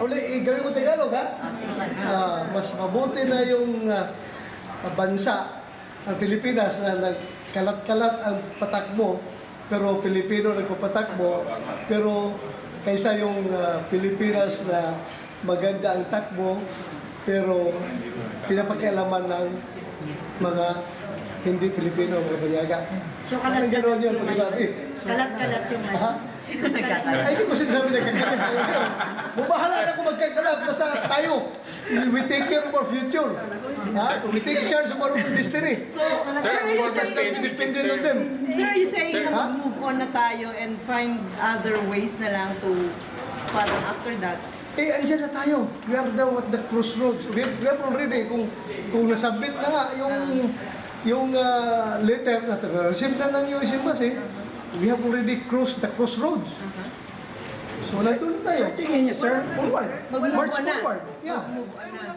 Uli, gawin ko Tagalog, ha? Mas mabuti na yung bansa, ang Pilipinas, na nagkalat-kalat ang patakbo, pero Pilipino nagpapatakbo, pero kaysa yung Pilipinas na maganda ang takbo, pero pinapakialaman ng mga hindi Pilipino, mga banyaga. So, Anong gano'n yun pagkasabi? Kalat-kalat yung Ha? Ay, hindi ko sinasabi na kakalat. Bahala na ako magkakalat. Basta tayo. We take care of our future. Ha? We take charge of our own destiny. Basta independent of them. Sir, are you saying na Ha? mag-move on na tayo and find other ways na lang to, parang after that? Eh, andyan na tayo. We are now at the crossroads. We have already, kung nasabit na nga yung letter na receive na ng US Embassy, we have already crossed the crossroads. So, nandun na tayo. Tingin niyo, sir? Forward. Mag-move March on na. forward. Yeah. Mag-move on na.